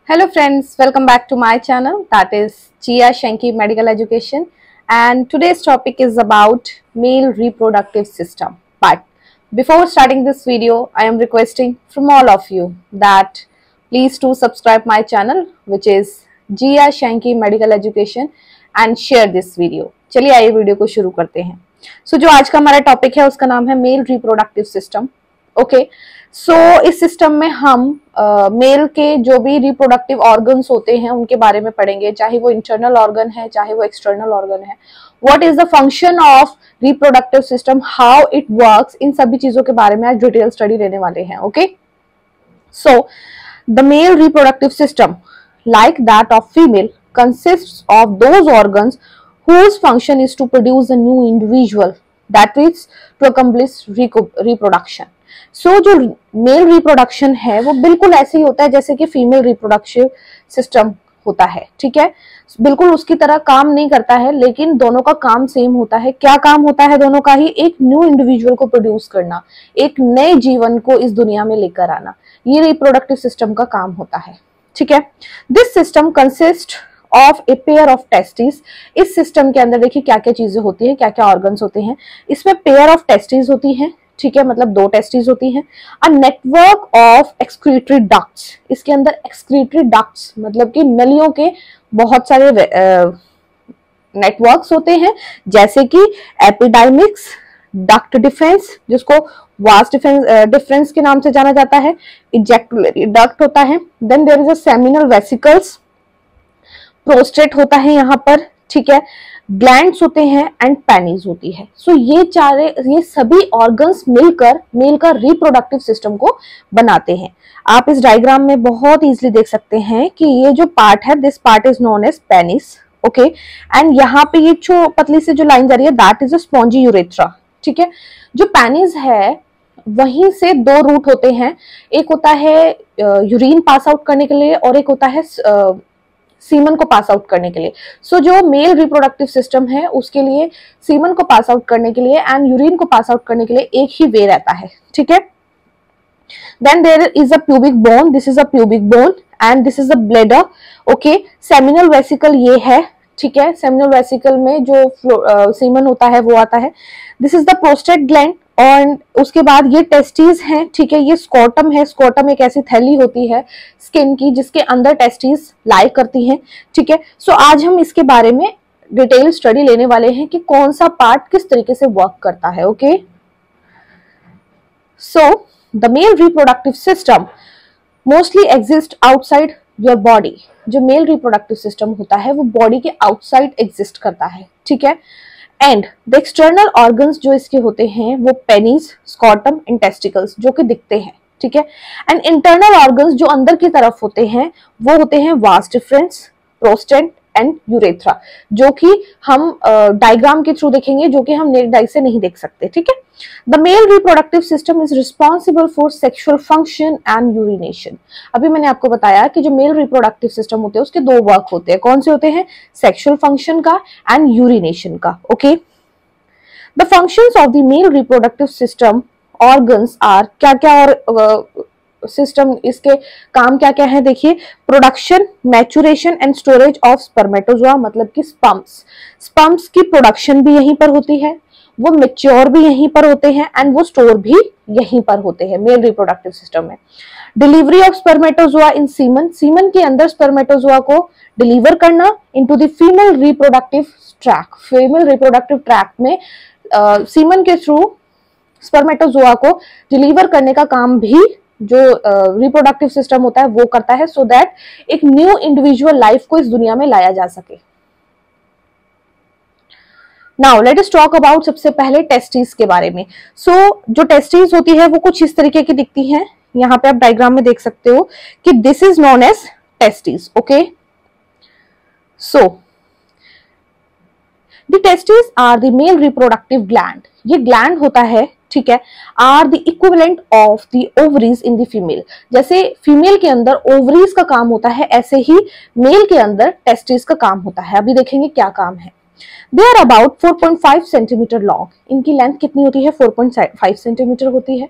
Hello friends, welcome back to my channel, that is Jia Shanky Medical Education, and today's topic is about male reproductive system. But before starting this video, I am requesting from all of you that please do subscribe my channel, which is Jia Shanky Medical Education, and share this video. चलिए आइए video को शुरू करते हैं। जो आज का हमारा टॉपिक है उसका नाम है मेल रिप्रोडक्टिव सिस्टम। ओके, इस सिस्टम में हम मेल के जो भी रिप्रोडक्टिव ऑर्गन्स होते हैं उनके बारे में पढ़ेंगे, चाहे वो इंटरनल ऑर्गन है चाहे वो एक्सटर्नल ऑर्गन है। What is the function of reproductive system, how it works, इन सभी चीजों के बारे में आज डिटेल स्टडी लेने वाले हैं। Okay, the male reproductive system like that of female consists of those organs whose function is to produce a new individual, that is to accomplish reproduction. जो मेल रिप्रोडक्शन है वो बिल्कुल ऐसे ही होता है जैसे कि फीमेल रिप्रोडक्टिव सिस्टम होता है। ठीक है, बिल्कुल उसकी तरह काम नहीं करता है, लेकिन दोनों का काम सेम होता है। क्या काम होता है दोनों का ही? एक न्यू इंडिविजुअल को प्रोड्यूस करना, एक नए जीवन को इस दुनिया में लेकर आना, ये रिप्रोडक्टिव सिस्टम का काम होता है। ठीक है, this system consist of a pair of testis. इस सिस्टम के अंदर देखिए क्या क्या चीजें होती हैं, क्या क्या ऑर्गन्स होते हैं। इसमें पेयर ऑफ टेस्टिस होती हैं, ठीक है, मतलब दो टेस्टिस होती हैं। A network of excretory ducts, इसके अंदर एक्सक्रीटरी डक्ट्स मतलब कि नलियों के बहुत सारे नेटवर्क्स होते हैं, जैसे कि एपिडाइमिक्स, डक्ट डिफरेंस जिसको वास्ट डिफरेंस के नाम से जाना जाता है, इजेक्टुलरी डक्ट होता है, then there is a seminal vesicles, prostate होता है यहाँ पर, ठीक है, ग्लैंड्स होते हैं एंड पेनिस होती है। ये सभी ऑर्गन्स मिलकर मेल का रिप्रोडक्टिव सिस्टम को बनाते हैं। आप इस डायग्राम में बहुत इजीली देख सकते हैं कि ये जो पार्ट है, this part is known as penis. Okay, and यहाँ पे ये जो पतली से जो लाइन जा रही है that is a spongy urethra. ठीक है, जो पेनिस है वहीं से दो रूट होते हैं, एक होता है यूरिन पास आउट करने के लिए और एक होता है सीमन को पास आउट करने के लिए। जो मेल रिप्रोडक्टिव सिस्टम है उसके लिए सीमन को पास आउट करने के लिए एंड यूरिन को पास आउट करने के लिए एक ही वे रहता है। ठीक है, then there is a pubic bone, this is a pubic bone and this is a bladder. Okay, seminal vesicle ये है, ठीक है, सेमिनल वेसिकल में जो सीमन होता है वो आता है। This is the prostate gland और उसके बाद ये टेस्टिस हैं, ठीक है, ये स्कोटम है। स्कोटम एक ऐसी थैली होती है स्किन की जिसके अंदर टेस्टिस लाई करती हैं। ठीक है, आज हम इसके बारे में डिटेल स्टडी लेने वाले हैं कि कौन सा पार्ट किस तरीके से वर्क करता है। Okay, the male reproductive system mostly exist outside your body. जो मेल रिप्रोडक्टिव सिस्टम होता है वो बॉडी के आउटसाइड एग्जिस्ट करता है। ठीक है, एंड द एक्सटर्नल ऑर्गन्स जो इसके होते हैं वो पेनिस, स्कॉटम एंड टेस्टिकल्स जो कि दिखते हैं। ठीक है, एंड इंटरनल ऑर्गन्स जो अंदर की तरफ होते हैं वो होते हैं vast difference, prostate and urethra, जो कि हम डायग्राम के थ्रू देखेंगे, जो कि हम नेक्ड आई से नहीं देख सकते। ठीक है, the male reproductive system is responsible for sexual function and urination. अभी मैंने आपको बताया कि जो मेल रिप्रोडक्टिव सिस्टम होते हैं उसके दो वर्क होते हैं। कौन से होते हैं? सेक्सुअल फंक्शन का एंड यूरिनेशन का। Okay, the functions of the male reproductive system organs are, क्या क्या और सिस्टम इसके काम क्या क्या है देखिए। Production, maturation and storage of spermatozoa, मतलब कि स्पर्म्स की प्रोडक्शन भी यहीं पर होती है, वो मेच्योर भी यहीं पर होते हैं एंड वो स्टोर भी यहीं पर होते हैं मेल रिप्रोडक्टिव सिस्टम में। Delivery of spermatozoa in semen, semen के अंदर स्पर्मेटोजोआ को डिलीवर करना into the female reproductive tract. Female reproductive tract में सीमन के थ्रू स्पर्मेटोजोआ को डिलीवर करने का काम भी जो रिप्रोडक्टिव सिस्टम होता है वो करता है, सो दैट एक न्यू इंडिविजुअल लाइफ को इस दुनिया में लाया जा सके। Now let us talk about सबसे पहले टेस्टिस के बारे में। जो टेस्टिस होती है वो कुछ इस तरीके की दिखती हैं। यहाँ पे आप डायग्राम में देख सकते हो कि this is known as testis. Okay, the testis are the male reproductive gland. ये ग्लैंड होता है, ठीक है, are the equivalent of the ovaries in the female. जैसे फीमेल के अंदर ओवरीज का काम होता है, ऐसे ही मेल के अंदर टेस्टिस का काम होता है। अभी देखेंगे क्या काम है। They are about 4.5 centimetre long. इनकी लेंथ कितनी होती है? 4.5 सेंटीमीटर होती है।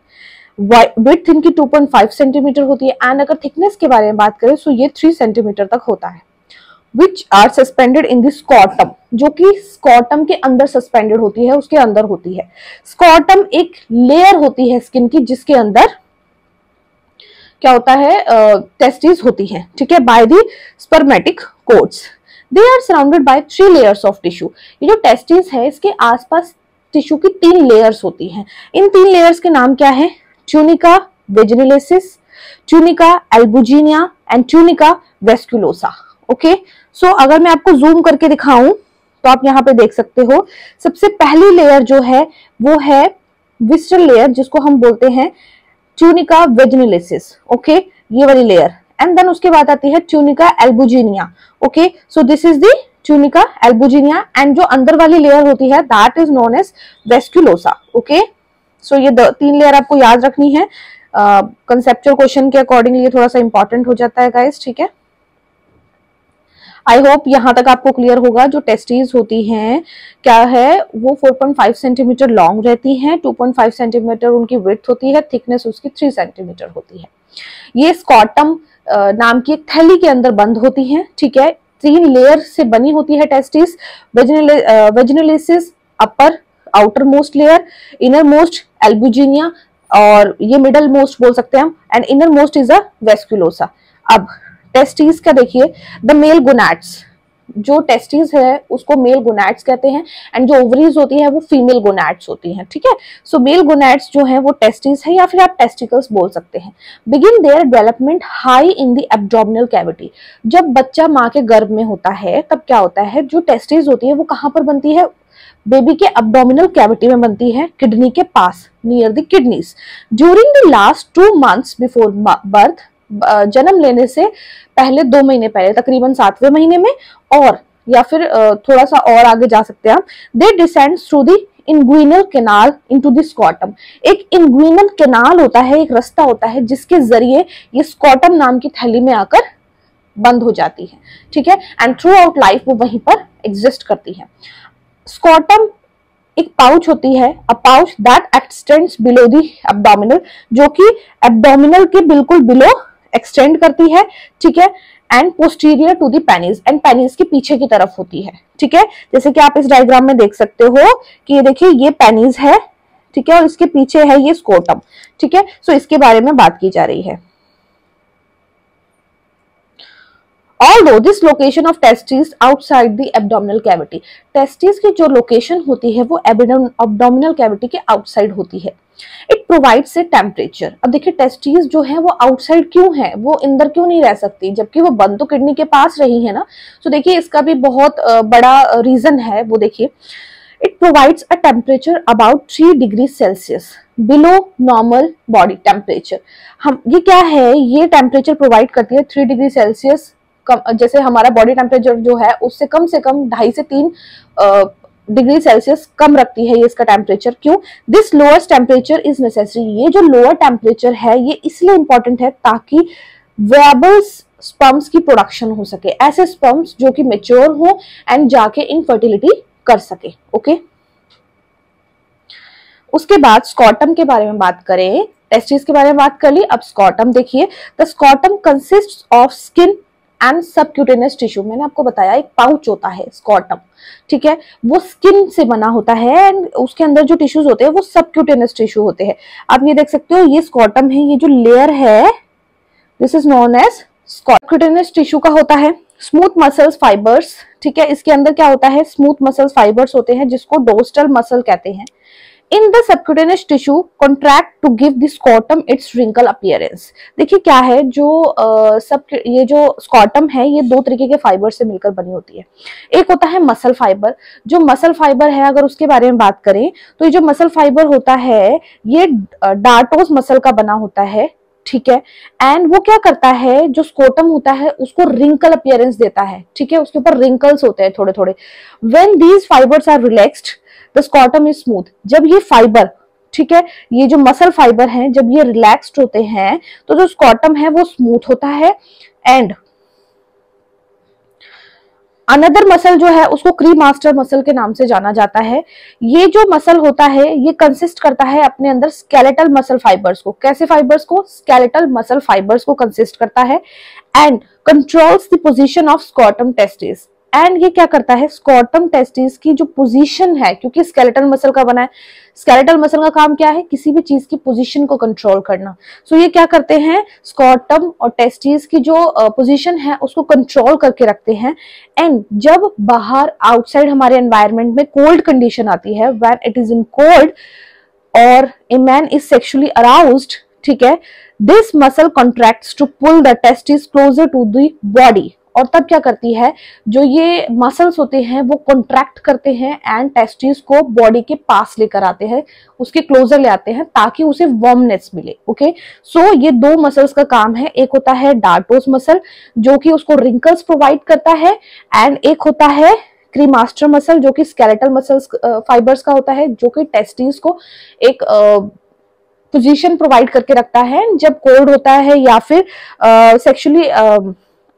विड्थ इनकी 2.5 सेंटीमीटर होती है, एंड अगर थिकनेस के बारे में बात करें तो ये 3 सेंटीमीटर तक होता है। Which are suspended in the scrotum, जो कि स्कॉटम के अंदर सस्पेंडेड होती है, उसके अंदर होती है। स्कॉटम एक लेयर होती है स्किन की, जिसके अंदर क्या होता है, टेस्टिस होती है, ठीक है, by the spermatic cords. They are surrounded by 3 layers of tissue. ये जो टेस्टिस है इसके आसपास टिश्यू की 3 लेयर्स होती हैं। इन 3 लेयर्स के नाम क्या है? Tunica vaginalis, tunica albuginea and tunica vasculosa. Okay, so अगर मैं आपको जूम करके दिखाऊं तो आप यहाँ पे देख सकते हो, सबसे पहली लेयर जो है वो है विस्टरल लेयर, जिसको हम बोलते हैं ट्यूनिका वेजिनलेसिस। ओके, ये वाली लेयर, एंड देन उसके बाद आती है tunica albuginea. Okay, so this is the tunica albuginea, and जो अंदर वाली लेयर होती है that is known as vasculosa. Okay, so ये 3 लेयर आपको याद रखनी है। कंसेप्चुअल क्वेश्चन के अकॉर्डिंगली ये थोड़ा सा इंपॉर्टेंट हो जाता है गाइस, ठीक है। आई होप यहां तक आपको क्लियर होगा। जो टेस्टीज होती हैं क्या है, वो 4.5 सेंटीमीटर लॉन्ग रहती हैं, 2.5 सेंटीमीटर उनकी विड्थ होती है, थिकनेस उसकी 3 सेंटीमीटर होती है। ये स्कॉटम नाम की एक थैली के अंदर बंद होती हैं, ठीक है। 3 लेयर से बनी होती है testis. Vaginalis upper outer most layer, inner most albuginea, और ये मिडल मोस्ट बोल सकते हैं हम, and inner most is a vasculosa. अब टेस्टिस का देखिए, द मेल गोनैड्स, जो टेस्टिस है उसको मेल गोनैड्स कहते हैं, एंड जो ओवरीज होती है वो फीमेल गोनैड्स होती हैं, ठीक है। सो मेल गोनैड्स जो है वो टेस्टिस है, या फिर आप टेस्टिकल्स बोल सकते हैं। Begin their development high in the abdominal cavity. जब बच्चा माँ के गर्भ में होता है तब क्या होता है, जो टेस्टिस होती है वो कहाँ पर बनती है? बेबी के एब्डोमिनल कैविटी में बनती है, किडनी के पास, near the kidneys. During the last 2 months before birth, जन्म लेने से पहले 2 महीने पहले, तकरीबन 7वें महीने में, और या फिर थोड़ा सा और आगे जा सकते हैं हम, दे descend through the inguinal canal into the scrotum. एक इंग्विनल कैनाल होता है, एक रास्ता होता है जिसके जरिए ये स्कॉटम नाम की थैली में आकर बंद हो जाती है, ठीक है, एंड थ्रू आउट लाइफ वो वहीं पर एग्जिस्ट करती है। स्कॉटम एक पाउच होती है, अ pouch that x tends below the abdominal, जो कि एब्डोमिनल के बिल्कुल बिलो एक्सटेंड करती है, ठीक है, and posterior to the penis, and penis के पीछे की तरफ होती है, ठीक है। जैसे कि आप इस डायग्राम में देख सकते हो कि ये देखिए ये पेनिस है, ठीक है, और इसके पीछे है ये स्कोटम, ठीक है। सो इसके बारे में बात की जा रही है। Although this location of testes outside the abdominal cavity, testes की जो लोकेशन होती है वो abdominal cavity के आउटसाइड होती है। It provides a temperature। अब देखिए टेस्टिस जो है वो आउटसाइड क्यों है, वो अंदर क्यों नहीं रह सकती, जबकि वो बंद तो किडनी के पास रही है ना। तो देखिए इसका भी बहुत बड़ा रीजन है, वो देखिए, It provides a temperature about 3 degrees Celsius below normal body temperature। हम ये क्या है, ये टेम्परेचर प्रोवाइड करती है 3 डिग्री सेल्सियस, जैसे हमारा बॉडी टेम्परेचर जो है उससे कम 2.5 से 3 डिग्री सेल्सियस कम रखती है ये इसका टेम्परेचर। क्यों? This lowers temperature is necessary. ये जो लोअर टेम्परेचर है ये इसलिए इंपॉर्टेंट है ताकि वेबल स्पर्म्स की प्रोडक्शन हो सके, ऐसे स्पर्म्स जो कि मेच्योर हो एंड जाके इनफर्टिलिटी कर सके। ओके, उसके बाद स्कॉटम के बारे में बात करें, टेस्टिस के बारे में बात कर ली, अब स्कॉटम देखिए। The scrotum consist of skin and subcutaneous tissue. मैंने आपको बताया एक पाउच होता है स्कॉटम, ठीक है, वो स्किन से बना होता है एंड उसके अंदर जो टिश्यूज होते हैं वो सबक्यूटेनियस टिश्यू होते हैं। आप ये देख सकते हो ये स्कॉटम है, ये जो लेयर है this is known as subcutaneous tissue का होता है। स्मूथ मसल्स फाइबर्स, ठीक है, इसके अंदर क्या होता है, स्मूथ मसल्स फाइबर्स होते हैं जिसको डोर्सल मसल कहते हैं। In the subcutaneous tissue contract to give the scrotum its wrinkle appearance। देखिए क्या है, जो ये जो स्कॉटम है ये 2 तरीके के फाइबर से मिलकर बनी होती है। एक होता है मसल फाइबर। जो मसल फाइबर है अगर उसके बारे में बात करें तो ये जो मसल फाइबर होता है ये डार्टोस मसल का बना होता है, ठीक है, एंड वो क्या करता है, जो स्कोटम होता है उसको रिंकल अपीयरेंस देता है, ठीक है, उसके ऊपर रिंकल्स होते हैं थोड़े थोड़े। When these fibres are relaxed the scrotum is smooth. जब ये फाइबर, ठीक है, ये जो मसल फाइबर हैं जब ये रिलैक्स्ड होते हैं तो जो स्कॉटम है वो स्मूथ होता है एंड अनदर मसल जो है उसको क्रीमास्टर मसल के नाम से जाना जाता है। ये जो मसल होता है ये कंसिस्ट करता है अपने अंदर स्केलेटल मसल फाइबर्स को। कैसे फाइबर्स को? स्केलेटल मसल फाइबर्स को कंसिस्ट करता है and controls the position of scrotum testis. And ये क्या करता है? स्क्रॉटम टेस्टिस की जो पोजीशन है, क्योंकि स्केलेटल मसल का बना है, स्केलेटल मसल का काम क्या है? किसी भी चीज की पोजीशन को कंट्रोल करना। सो ये क्या करते हैं? स्क्रॉटम और टेस्टिस की जो पोजीशन है उसको कंट्रोल करके रखते हैं। एंड जब बाहर आउटसाइड हमारे एनवायरनमेंट में कोल्ड कंडीशन आती है, when it is in cold और a man is sexually aroused, ठीक है, this muscle contracts to pull the testis closer to the body. और तब क्या करती है? जो ये मसल्स होते हैं वो कॉन्ट्रैक्ट करते हैं एंड टेस्टिस को बॉडी के पास लेकर आते हैं, उसके क्लोजर ले आते हैं ताकि उसे वार्मनेस मिले। ओके, सो ये दो मसल्स का काम है। एक होता है डार्टोस मसल जो कि उसको रिंकल्स प्रोवाइड करता है, एंड एक होता है क्रीमास्टर मसल जो कि स्केलेटल मसल्स फाइबर्स का होता है, जो कि टेस्टिस को एक पोजीशन प्रोवाइड करके रखता है जब कोल्ड होता है या फिर सेक्सुअली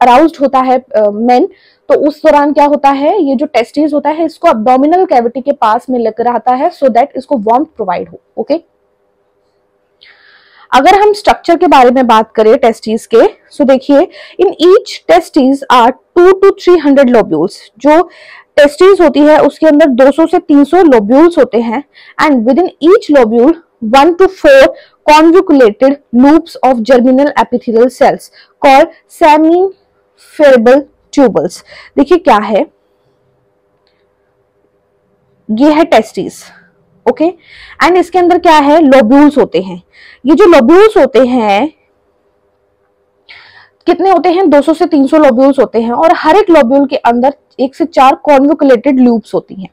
अराउज्ड होता है मेन, तो उस दौरान क्या होता है? ये जो टेस्टिस होता है इसको अब्डोमिनल कैविटी के पास में लेकर आता है सो दैट इसको वार्मथ प्रोवाइड हो। ओके, अगर हम स्ट्रक्चर के बारे में बात करें टेस्टिस के, सो देखिए in each testis are 2 to 300 lobules. जो टेस्टिस होती है उसके अंदर 200 से 300 लोब्यूल्स होते हैं and with in each lobule 1 to 4 convoluted loops of germinal epithelial cells called seminiferal tubules। देखिए क्या है, ये है टेस्टिस। ओके, एंड इसके अंदर क्या है? लोब्यूल्स होते हैं। ये जो लोब्यूल्स होते हैं कितने होते हैं? 200 से 300 लोब्यूल्स होते हैं और हर एक लोब्यूल के अंदर 1 से 4 कॉन्वोकुलेटेड लूप्स होती हैं।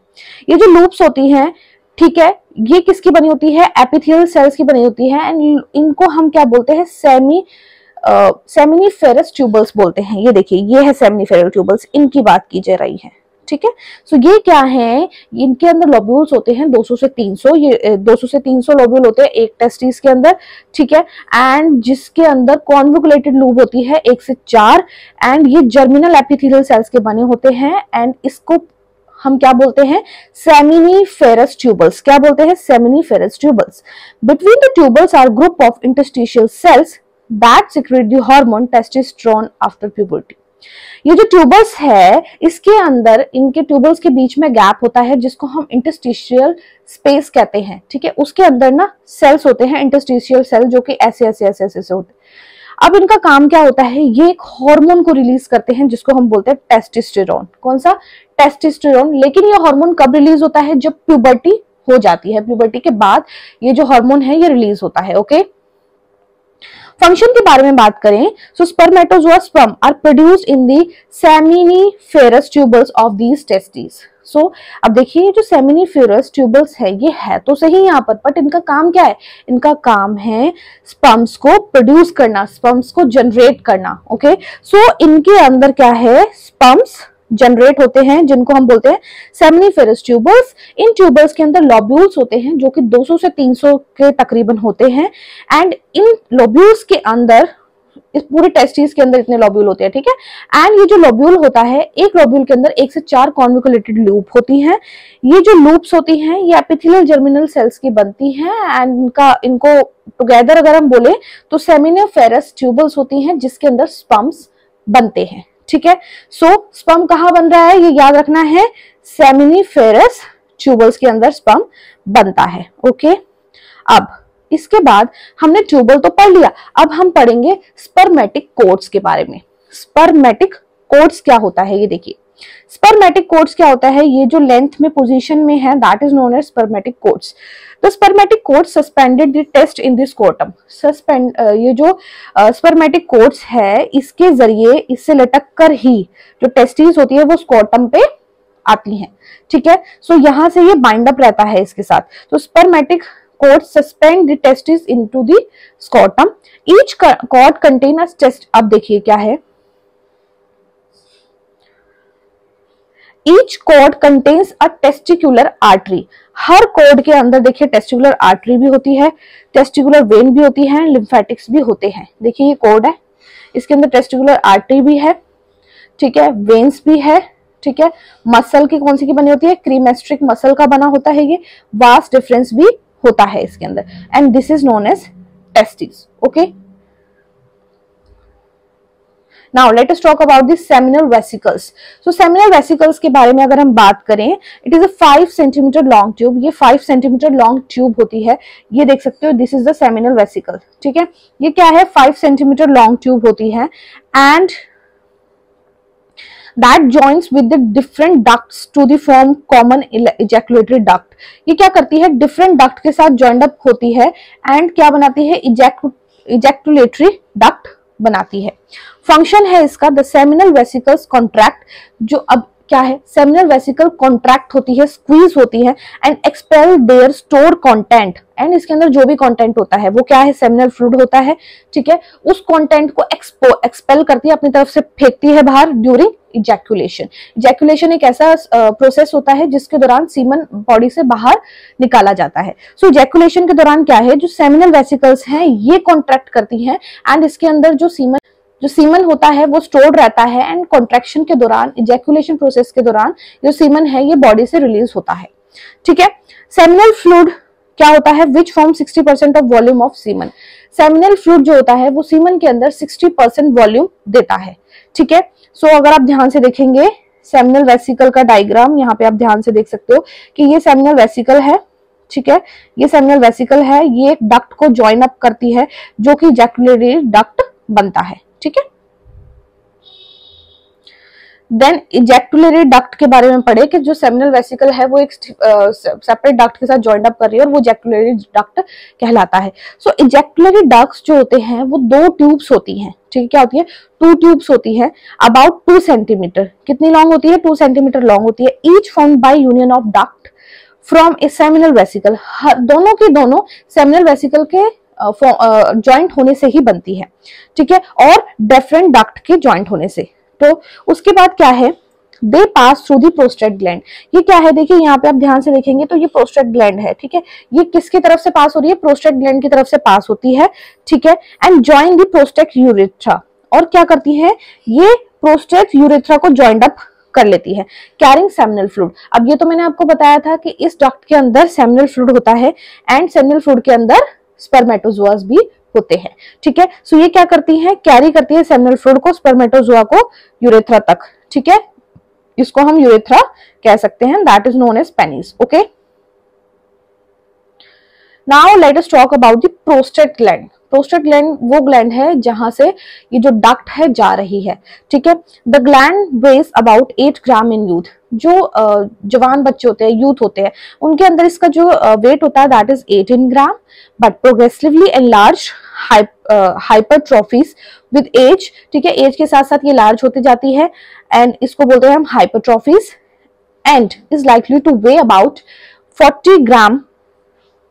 ये जो लूप्स होती हैं, ठीक है, ये किसकी बनी होती है? एपिथेलियल सेल्स की बनी होती है एंड इनको हम क्या बोलते हैं? सेमिनिफेरस ट्यूबल्स बोलते हैं। ये देखिए, ये है सेमिनिफेरल ट्यूबल्स, इनकी बात की जा रही है। ठीक है, सो ये क्या है? इनके अंदर लोब्यूल्स होते हैं 200 से 300। ये 200 से 300 लोब्यूल होते हैं एक टेस्टिस के अंदर, ठीक है, एंड जिसके अंदर कॉन्वोकुलेटेड लूप होती है 1 से 4 एंड ये जर्मिनल एपिथेलियल सेल्स के बने होते हैं एंड इसको हम क्या बोलते हैं? Seminiferous tubules. क्या बोलते हैं? Seminiferous tubules. Between the tubules are group of interstitial cells that secrete the hormone testosterone after puberty. ये जो ट्यूबल्स है इसके अंदर, इनके ट्यूबल्स के बीच में गैप होता है जिसको हम इंटरस्टिशियल स्पेस कहते हैं। ठीक है, उसके अंदर ना सेल्स होते हैं, इंटरस्टिशियल सेल, जो कि ऐसे ऐसे ऐसे ऐसे होते हैं। अब इनका काम क्या होता है? ये एक हार्मोन को रिलीज करते हैं जिसको हम बोलते हैं टेस्टोस्टेरोन। कौन सा? टेस्टोस्टेरोन। लेकिन ये हार्मोन कब रिलीज होता है? जब प्यूबर्टी हो जाती है। प्यूबर्टी के बाद ये जो हार्मोन है ये रिलीज होता है। ओके, फंक्शन के बारे में बात करें, so spermatozoa sperm are produced in the seminiferous tubules of these testis. So अब देखिए, जो सेमिनिफेरस ट्यूबल्स है ये है तो सही यहाँ पर, बट इनका काम क्या है? इनका काम है स्पर्म्स को प्रोड्यूस करना, स्पर्म्स को जनरेट करना। ओके, सो इनके अंदर क्या है? स्पर्म्स जनरेट होते हैं जिनको हम बोलते हैं सेमिनिफेरस ट्यूबल्स। इन ट्यूबल्स के अंदर लोब्यूल्स होते हैं जो कि 200 से 300 के तकरीबन होते हैं एंड इन लोब्यूल्स के अंदर, इस पूरे टेस्टिस के अंदर इतने लोब्यूल होते हैं। ठीक है, एंड ये जो लोब्यूल होता है, एक लोब्यूल के अंदर 1 से 4 कॉन्वोकुलेटेड लूप होती हैं। ये जो लूप्स होती हैं ये एपिथेलियल जर्मिनल सेल्स की बनती हैं एंड इनको टुगेदर अगर हम बोले तो सेमिनिफेरस ट्यूबल्स होती हैं जिसके अंदर स्पर्म्स बनते हैं। ठीक है, सो स्पर्म कहाँ बन रहा है? ये याद रखना है, सेमिनिफेरस ट्यूबल्स के अंदर स्पर्म बनता है। ओके, अब इसके बाद हमने ट्यूबल तो पढ़ लिया, अब हम पढ़ेंगे स्पर्मेटिक कोट्स के बारे में। स्पर्मेटिक कोट्स क्या होता है? ये देखिए, स्पर्मेटिक कोट्स क्या होता है? ये जो लेंथ में पोजीशन में है that is known as spermatic cords. The spermatic cords suspended the test in the scrotum. ये जो स्पर्मेटिक कोट्स है इसके जरिए, इससे लटक कर ही जो टेस्टिस होती है वो स्क्रोटम पे आती हैं। ठीक है, सो यहाँ से ये बाइंड अप रहता है इसके साथ। तो spermatic coats suspend the testis into the scrotum. Each cord contain a test. अब देखिए क्या है, each cord contains a testicular artery. Her code के अंदर देखिए टेस्टिकुलर आर्टरी भी होती है, टेस्टिकुलर वेन भी होती है, लिम्फेटिक्स भी होते हैं। देखिए ये कोड है, इसके अंदर टेस्टिकुलर आर्टरी भी है, ठीक है, वेन्स भी है, ठीक है। मसल की कौन सी की बनी होती है, क्रीमेस्ट्रिक मसल का बना होता है ये, वास्ट डिफरेंस भी होता है इसके अंदर, and this is known as testis. Okay, now let us talk about the seminal vesicles. So seminal vesicles के बारे में अगर हम बात करें, it is a 5 centimetre long tube. ये 5 सेंटीमीटर लॉन्ग ट्यूब होती है, ये देख सकते हो, this is the seminal vesicle. ठीक है, ये क्या है, 5 सेंटीमीटर लॉन्ग ट्यूब होती है, and that joins with the different ducts to the form common ejaculatory duct। ये क्या करती है, different duct के साथ joined up होती है एंड क्या बनाती है, ejaculatory duct बनाती है। फंक्शन है इसका, द सेमिनल वेसिकल्स कॉन्ट्रैक्ट, जो अब क्या है, सेमिनल वेसिकल कॉन्ट्रैक्ट होती है, स्क्वीज होती है, and expel their store content, and इसके अंदर जो भी कंटेंट होता है वो क्या है, सेमिनल फ्लूइड होता है। ठीक है, उस कंटेंट को एक्सपेल करती है, अपनी तरफ से फेंकती है बाहर ड्यूरिंग इजैकुलेशन। इजैकुलेशन एक ऐसा प्रोसेस होता है जिसके दौरान सीमन बॉडी से बाहर निकाला जाता है। सो इजैकुलेशन के दौरान क्या है, जो सेमिनल वेसिकल्स हैं ये कॉन्ट्रैक्ट करती हैं, एंड इसके अंदर जो सीमन होता है वो स्टोर्ड रहता है, एंड कॉन्ट्रैक्शन के दौरान, इजैकुलेशन प्रोसेस के दौरान जो सीमन है ये बॉडी से रिलीज होता है। ठीक है, सेमिनल फ्लूइड क्या होता है, which form 60% of volume of semen. Seminal fluid जो होता है वो सीमन के अंदर 60% वॉल्यूम देता है। ठीक है, सो अगर आप ध्यान से देखेंगे सेमिनल वेसिकल का डायग्राम, यहाँ पे आप ध्यान से देख सकते हो कि ये सेमिनल वेसिकल है। ठीक है, ये सेमिनल वेसिकल है, ये एक डक्ट को ज्वाइन अप करती है जो कि इजैकुलेटरी डक्ट बनता है। ठीक है, देन इजैकुलेटरी डक्ट के बारे में पढ़े कि जो सेमिनल वेसिकल है वो एक सेपरेट डक्ट के साथ जॉइंट अप कर रही है और वो इजैकुलेटरी डक्ट कहलाता है। सो इजैकुलेटरी डक्ट्स जो होते हैं वो 2 ट्यूब्स होती हैं। ठीक है, क्या होती है, 2 ट्यूब्स होती है, अबाउट 2 सेंटीमीटर। कितनी लॉन्ग होती है, 2 सेंटीमीटर लॉन्ग होती है, each formed by union of duct from A seminal vesicle. दोनों की दोनों सेमिनल वेसिकल के जॉइंट होने से ही बनती है। ठीक है, और डिफरेंट डक्ट के जॉइंट होने से। तो उसके बाद क्या है, they pass through the prostate gland. ये क्या है, देखिए यहाँ पे आप ध्यान से देखेंगे तो ये प्रोस्टेट ग्लैंड है। ठीक है, ये किसकी तरफ से पास हो रही है, प्रोस्टेट ग्लैंड की तरफ से पास होती है। ठीक है, and join the prostate urethra, और क्या करती है, ये प्रोस्टेट यूरेथ्रा को जॉइंड अप कर लेती है, कैरिंग सेमिनल फ्लूइड। अब ये तो मैंने आपको बताया था कि इस डक्ट के अंदर सेमिनल फ्लूइड होता है, एंड सेमिनल फ्लूइड के अंदर स्पर्मेटोजोआस भी होते हैं। ठीक है, सो ये क्या करती है, कैरी करती है सेमिनल फ्लूइड को, स्पर्मेटोजोआ को यूरेथ्रा तक। ठीक है, इसको हम यूरेथ्रा कह सकते हैं, that is known as penis. Okay, now let us talk about the prostate gland. Prostate gland वो ग्लैंड है जहां से ये जो डक्ट है जा रही है। ठीक है, the gland ways about 8 gram in youth. जो जवान बच्चे होते हैं, यूथ होते हैं, उनके अंदर इसका जो वेट होता है that is 18 gram, but progressively enlarge hypertrophies with age. ठीक है, एज के साथ साथ ये लार्ज होती जाती है, एंड इसको बोलते हैं हम hypertrophies, and is likely to weigh about 40 grams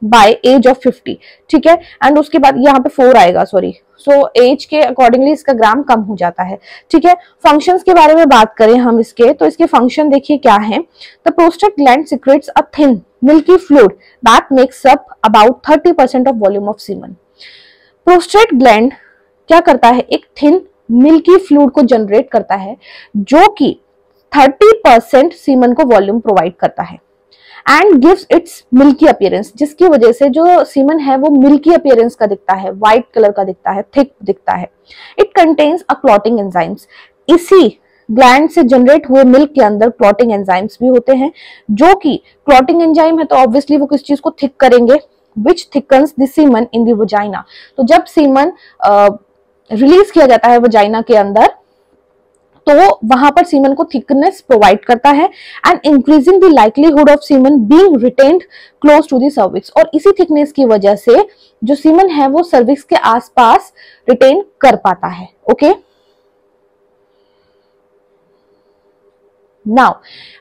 by age of 50। ठीक है, एंड उसके बाद यहाँ पे 4 आएगा, सॉरी, सो एज के अकॉर्डिंगली इसका ग्राम कम हो जाता है। ठीक है, फंक्शंस के बारे में बात करें हम इसके, तो इसके फंक्शन देखिए क्या है। The prostate gland secretes a thin milky fluid that makes up about 30% of volume of semen. Prostate gland क्या करता है, एक थिन मिल्की फ्लूइड को जनरेट करता है जो कि 30% सीमन को वॉल्यूम प्रोवाइड करता है, and gives it's milky appearance, जिसकी वजह से जो सीमन है वो मिल्की अपीयरेंस का दिखता है, व्हाइट कलर का दिखता है, थिक दिखता है। It contains a clotting enzymes. इसी ग्लैंड से जनरेट हुए मिल्क के अंदर क्लॉटिंग एंजाइम्स भी होते हैं, जो कि क्लॉटिंग एंजाइम है तो ऑब्वियसली वो किस चीज को थिक करेंगे, which thickens the semen in the vagina. तो जब सीमन रिलीज किया जाता है वजाइना के अंदर, तो वहां पर सीमन को थिकनेस प्रोवाइड करता है, and increasing the likelihood of semen being retained close to the cervix. और इसी थिकनेस की वजह से जो सीमन है वो सर्विक्स के आसपास रिटेन कर पाता है। ओके, नाउ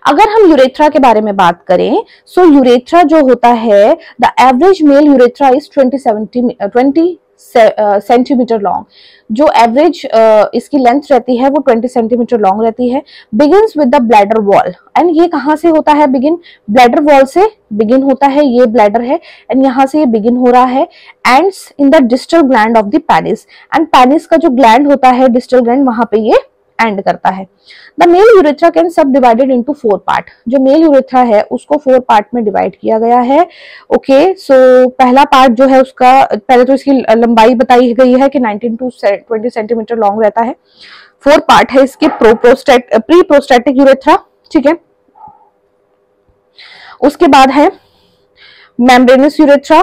अगर हम यूरेथ्रा के बारे में बात करें, सो यूरेथ्रा जो होता है, the average male urethra is 20 centimetre long. जो एवरेज इसकी लेंथ रहती है वो 20 सेंटीमीटर लॉन्ग रहती है। Begins with the bladder wall, and ये कहां से होता है, बिगिन ब्लैडर वॉल से बिगिन होता है, ये ब्लैडर है, एंड यहां से ये बिगिन हो रहा है, ends in the distal gland of the penis. And penis का जो ग्लैंड होता है, डिस्टल ग्लैंड, वहां पे ये एंड करता है। द मेल यूरेथ्रा कैन सब डिवाइडेड इनटू 4 पार्ट। जो मेल यूरेथ्रा है उसको 4 पार्ट में डिवाइड किया गया है। ओके, सो पहला पार्ट जो है उसका, पहले तो इसकी लंबाई बताई गई है कि 19 to 20 सेंटीमीटर लॉन्ग रहता है। 4 पार्ट है इसके। प्री प्रोस्टेटिक यूरेथ्रा, ठीक है। उसके बाद है membranous urethra,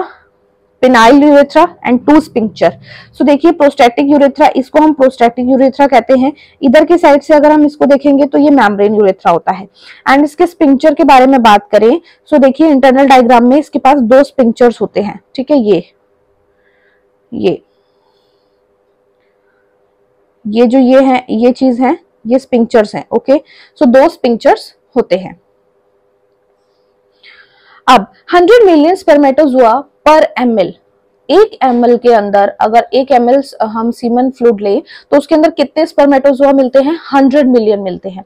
penile urethra and 2 sphincter. So देखिए प्रोस्टेटिक यूरेथ्रा, इसको हम प्रोस्टेटिक यूरेथ्रा कहते हैं। इधर की साइड से अगर हम इसको देखेंगे तो ये मेम्ब्रेन यूरेथ्रा होता है। एंड इसके स्पिंक्चर के बारे में बात करें, सो देखिए इंटरनल डायग्राम में इसके पास 2 स्पिंक्चर्स होते हैं, ठीक है। ये जो ये है, ये चीज है, ये स्पिंक्चर्स हैं। ओके, सो 2 स्पिंक्चर्स होते हैं। अब 100 मिलियन स्पर्मेटोजुआ पर ml, 1 ml के अंदर अगर 1 ml हम सीमन फ्लूइड ले तो उसके अंदर कितने स्पर्मेटोजुआ मिलते हैं? 100 मिलियन मिलते हैं।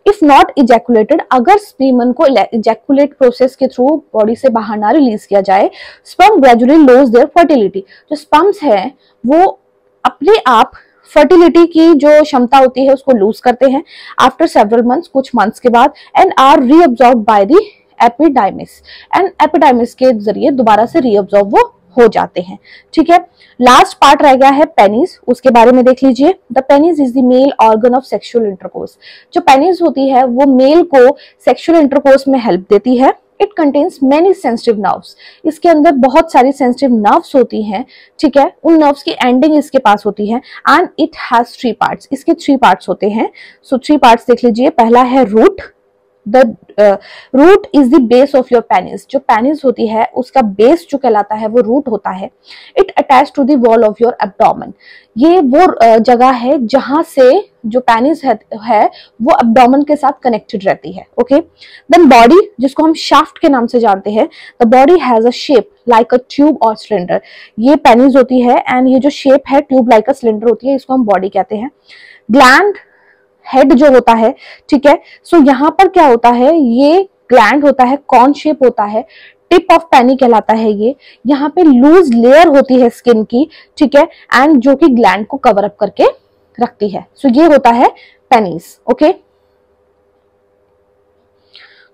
इफ नॉट इजैकुलेटेड, अगर सीमन को इजैकुलेट प्रोसेस के थ्रू बॉडी से बाहर ना रिलीज किया जाए, sperm gradually lose their fertility. जो स्पर्म्स है वो अपने आप फर्टिलिटी की जो क्षमता होती है उसको लूज करते हैं आफ्टर सेवरल मंथ्स, कुछ मंथ्स के बाद, and are reabsorbed by the epididymis, and epididymis के जरिए दोबारा से रीअब्सॉर्ब वो हो जाते हैं, ठीक है। लास्ट पार्ट रह गया है पेनिस, उसके बारे में देख लीजिए। The penis is the male organ of sexual intercourse. जो पेनिस होती है वो मेल को सेक्सुअल इंटरकोर्स में हेल्प देती है। It contains many sensitive nerves. इसके अंदर बहुत सारी सेंसिटिव नर्व्स होती हैं, ठीक है। उन नर्व्स की एंडिंग इसके पास होती है। And it has 3 parts. इसके 3 पार्ट्स होते हैं। सो 3 पार्ट्स देख लीजिए। पहला है root. The root is the base of your penis. जो पेनिस होती है उसका बेस जो कहलाता है वो रूट होता है। It attach to the wall of your abdomen. ये वो जगह है जहां से जो पेनिस है वो एब्डोमेन के साथ कनेक्टेड रहती है। ओके, देन बॉडी, जिसको हम शाफ्ट के नाम से जानते हैं। The body has a shape like a tube और सिलेंडर। ये पेनिस होती है एंड ये जो शेप है ट्यूब लाइक अ सिलेंडर होती है, इसको हम बॉडी कहते हैं। ग्लैंड, हेड जो होता है, ठीक है। सो यहाँ पर क्या होता है, ये ग्लैंड होता है, कॉर्न शेप होता है, टिप ऑफ पेनी कहलाता है ये। यहाँ पे लूज लेयर होती है स्किन की, ठीक है, एंड जो कि ग्लैंड को कवर अप करके रखती है। सो ये होता है पेनिस। ओके,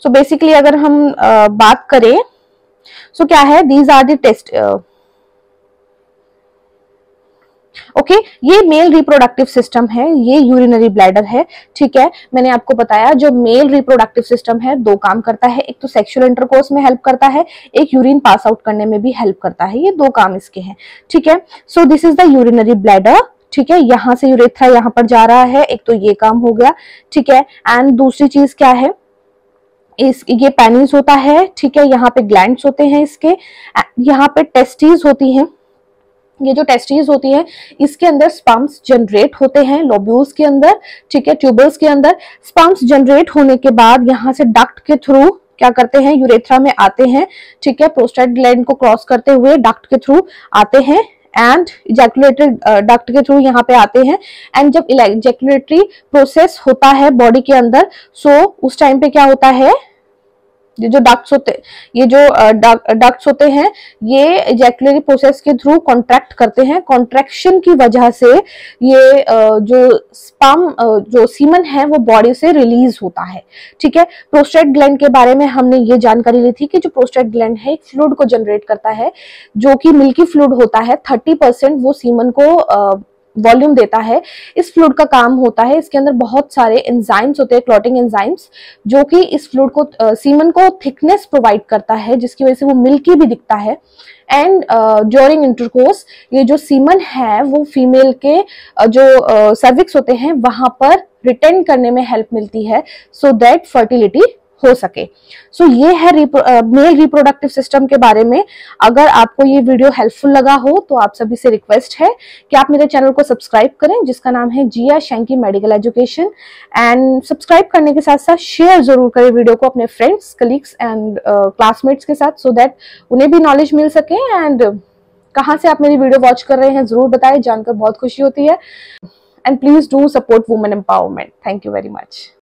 सो बेसिकली अगर हम बात करें, सो क्या है, these are the test. Okay, ये मेल रिप्रोडक्टिव सिस्टम है, ये यूरिनरी ब्लैडर है, ठीक है। मैंने आपको बताया जो मेल रिप्रोडक्टिव सिस्टम है 2 काम करता है। एक तो सेक्सुअल इंटरकोर्स में हेल्प करता है, एक यूरिन पास आउट करने में भी हेल्प करता है। ये 2 काम इसके हैं, ठीक है। सो this is the urinary bladder, ठीक है। यहाँ से यूरेथ्रा यहाँ पर जा रहा है, एक तो ये काम हो गया, ठीक है। एंड दूसरी चीज क्या है, ये पेनिस होता है, ठीक है। यहाँ पे ग्लैंड्स होते हैं इसके, यहाँ पे टेस्टिस होती हैं। ये जो टेस्टिस होती है इसके अंदर स्पर्म्स जनरेट होते हैं लोब्यूल्स के अंदर, ठीक है, ट्यूबल्स के अंदर। स्पर्म्स जनरेट होने के बाद यहाँ से डक्ट के थ्रू क्या करते हैं, यूरेथ्रा में आते हैं, ठीक है। प्रोस्टेट ग्लैंड को क्रॉस करते हुए डक्ट के थ्रू आते हैं एंड इजैकुलेटेड डक्ट के थ्रू यहाँ पे आते हैं। एंड जब इजैकुलेटरी प्रोसेस होता है बॉडी के अंदर, सो उस टाइम पे क्या होता है, ये जो डक्ट्स होते हैं ये इजैकुलेटरी प्रोसेस के थ्रू कॉन्ट्रैक्ट करते हैं। कॉन्ट्रैक्शन की वजह से ये जो सीमन है वो बॉडी से रिलीज होता है, ठीक है। प्रोस्टेट ग्लैंड के बारे में हमने ये जानकारी ली थी कि जो प्रोस्टेट ग्लैंड है एक फ्लूइड को जनरेट करता है जो कि मिल्की फ्लूइड होता है। 30% वो सीमन को वॉल्यूम देता है। इस फ्लूइड का काम होता है, इसके अंदर बहुत सारे एंजाइम्स होते हैं, क्लॉटिंग एंजाइम्स, जो कि इस फ्लूइड को सीमन को थिकनेस प्रोवाइड करता है, जिसकी वजह से वो मिल्की भी दिखता है। एंड ड्यूरिंग इंटरकोर्स ये जो सीमन है वो फीमेल के जो सर्विक्स होते हैं वहां पर रिटेन करने में हेल्प मिलती है, सो दैट फर्टिलिटी हो सके। सो ये है मेल रिप्रोडक्टिव सिस्टम के बारे में। अगर आपको ये वीडियो हेल्पफुल लगा हो तो आप सभी से रिक्वेस्ट है कि आप मेरे चैनल को सब्सक्राइब करें, जिसका नाम है जिया शैंकी मेडिकल एजुकेशन। एंड सब्सक्राइब करने के साथ साथ शेयर जरूर करें वीडियो को अपने फ्रेंड्स, कलीग्स एंड क्लासमेट्स के साथ, सो दैट उन्हें भी नॉलेज मिल सके। एंड कहाँ से आप मेरी वीडियो वॉच कर रहे हैं जरूर बताएं, जानकर बहुत खुशी होती है। And please do support women empowerment. Thank you very much.